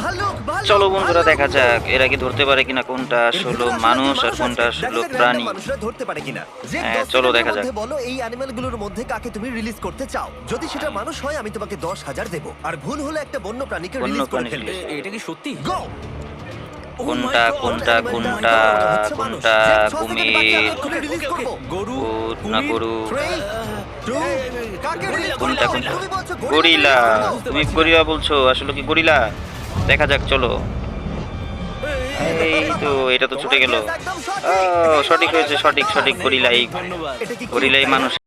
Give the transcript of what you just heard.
ভাল্লুক ভাল্লুক চলো বন্ধুরা ভাল্লুক! দেখা যাক এরা কি ধরতে পারে কিনা কোনটা এর আসলে ভিতরে আসলে মানুষ কি আর কোনটা আছে? আসলে দেখা যাক প্রাণী। random মানুষরা ধরতে পারে কিনা। যে হ্যাঁ, 10 চলো সেকেন্ডের দেখা যাক। মধ্যে বলো এই অ্যানিমেলগুলোর মধ্যে কাকে তুমি রিলিজ করতে চাও। যদি সেটা মানুষ হয় আমি তোমাকে 10,000 দেব, আর ভুল হলে একটা বন্য প্রাণীকে বন্য রিলিজ করে প্রাণী ফেলবে। এটা কি সত্যি? গো! কোনটা কোনটা কোনটা কোনটা কুমির, গরু, উট না কুমির? গরু, কোনটা কোনটা গরিলা। গরিলা তুমি গরিলা বলছো, আসলে কি গরিলা? দেখা যাক চলো। এই তো এটা তো ছুটে গেল। সঠিক হয়েছে, সঠিক সঠিক গরিলাই, ধন্যবাদ। গরিলাই মানুষ।